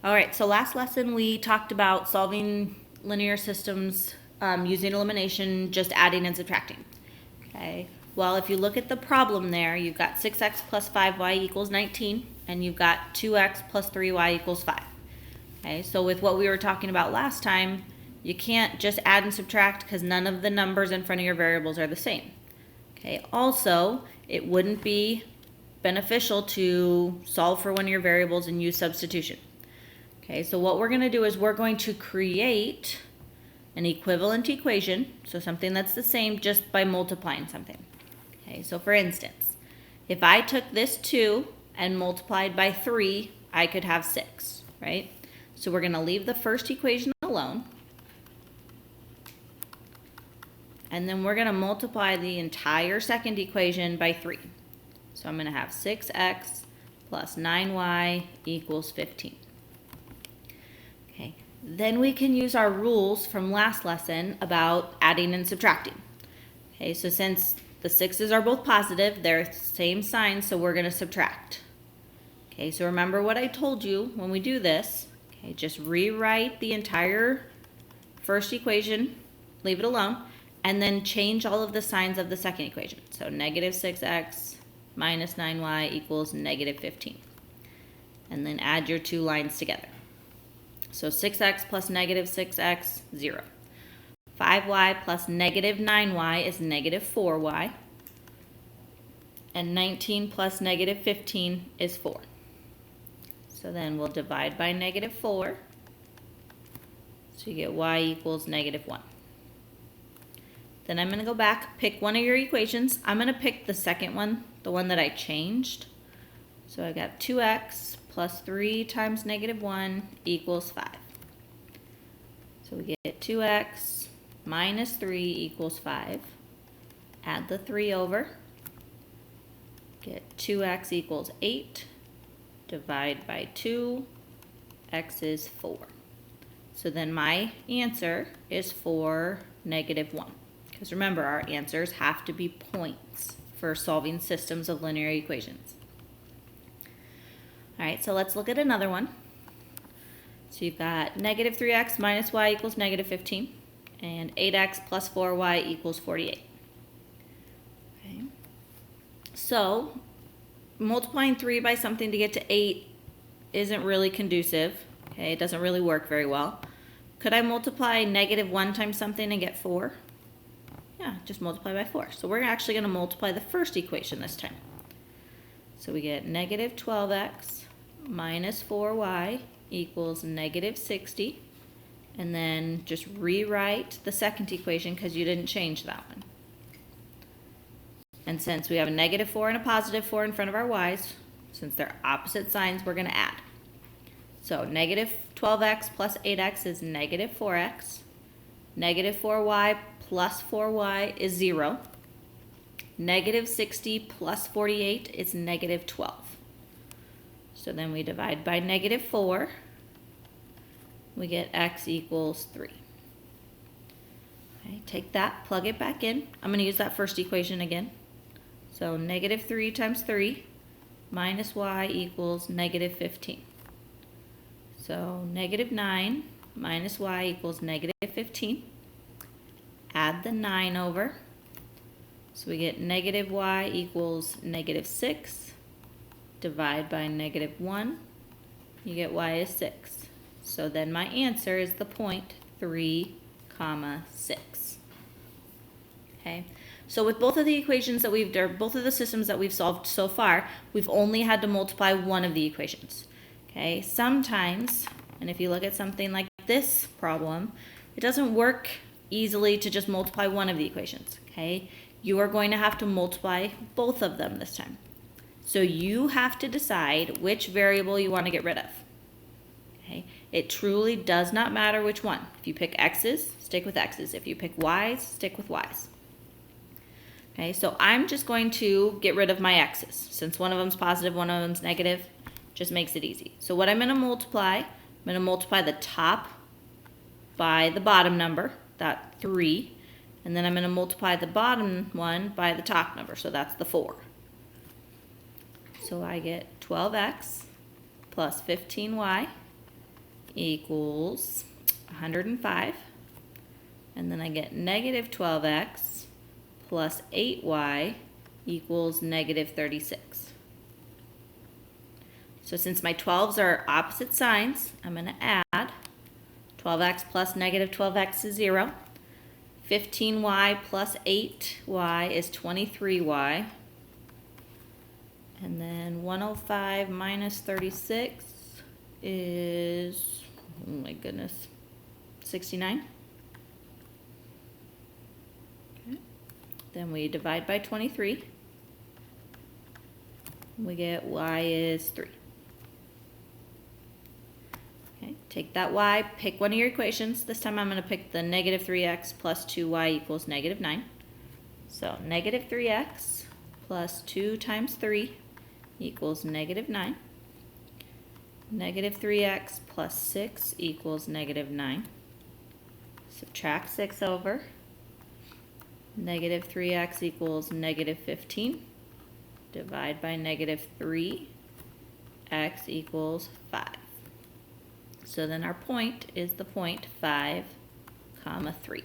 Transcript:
All right, so last lesson we talked about solving linear systems using elimination, just adding and subtracting. Okay, well, if you look at the problem there, you've got 6x plus 5y equals 19, and you've got 2x plus 3y equals 5. Okay, so with what we were talking about last time, you can't just add and subtract because none of the numbers in front of your variables are the same. Okay, also, it wouldn't be beneficial to solve for one of your variables and use substitution. Okay, so what we're going to do is we're going to create an equivalent equation, so something that's the same just by multiplying something. Okay, so for instance, if I took this 2 and multiplied by 3, I could have 6, right? So we're going to leave the first equation alone. And then we're going to multiply the entire second equation by 3. So I'm going to have 6x plus 9y equals 15. Okay, then we can use our rules from last lesson about adding and subtracting. Okay, so since the 6's are both positive, they're the same sign, so we're going to subtract. Okay, so remember what I told you when we do this. Okay, just rewrite the entire first equation, leave it alone, and then change all of the signs of the second equation. So negative 6x minus 9y equals negative 15. And then add your two lines together. So 6x plus negative 6x, 0. 5y plus negative 9y is negative 4y. And 19 plus negative 15 is 4. So then we'll divide by negative 4. So you get y equals negative 1. Then I'm going to go back, pick one of your equations. I'm going to pick the second one, the one that I changed. So I got 2x plus 3 times negative 1 equals 5. So we get 2x minus 3 equals 5. Add the 3 over. Get 2x equals 8. Divide by 2. X is 4. So then my answer is 4, negative 1. Because remember, our answers have to be points for solving systems of linear equations. All right, so let's look at another one. So you've got negative 3x minus y equals negative 15, and 8x plus 4y equals 48. Okay. So multiplying 3 by something to get to 8 isn't really conducive. Okay, it doesn't really work very well. Could I multiply negative 1 times something and get 4? Yeah, just multiply by 4. So we're actually going to multiply the first equation this time. So we get negative 12x minus 4y equals negative 60. And then just rewrite the second equation because you didn't change that one. And since we have a negative 4 and a positive 4 in front of our y's, since they're opposite signs, we're going to add. So negative 12x plus 8x is negative 4x. Negative 4y plus 4y is 0. Negative 60 plus 48 is negative 12. So then we divide by negative 4. We get x equals 3. Okay, take that, plug it back in. I'm going to use that first equation again. So negative 3 times 3 minus y equals negative 15. So negative 9 minus y equals negative 15. Add the 9 over. So we get negative y equals negative 6. Divide by negative 1. You get y is 6. So then my answer is the point 3, 6. Okay. So with both of the equations that both of the systems that we've solved so far, we've only had to multiply one of the equations. Okay. Sometimes, and if you look at something like this problem, it doesn't work easily to just multiply one of the equations. Okay. You are going to have to multiply both of them this time. So you have to decide which variable you want to get rid of. Okay. It truly does not matter which one. If you pick x's, stick with x's. If you pick y's, stick with y's. Okay, so I'm just going to get rid of my x's. Since one of them's positive, one of them's negative, just makes it easy. So what I'm going to multiply, the top by the bottom number, that 3, and then I'm going to multiply the bottom one by the top number, so that's the 4. So I get 12x plus 15y equals 105. And then I get negative 12x plus 8y equals negative 36. So since my 12s are opposite signs, I'm going to add 12x plus negative 12x is 0. 15y plus 8y is 23y. And then 105 minus 36 is, oh my goodness, 69. Okay. Then we divide by 23. We get y is 3. Okay, take that y, pick one of your equations. This time I'm going to pick the negative 3x plus 2y equals negative 9. So negative 3x plus 2 times 3 equals negative 9. Negative 3x plus 6 equals negative 9. Subtract 6 over. Negative 3x equals negative 15. Divide by negative 3. X equals 5. So then our point is the point 5, 3.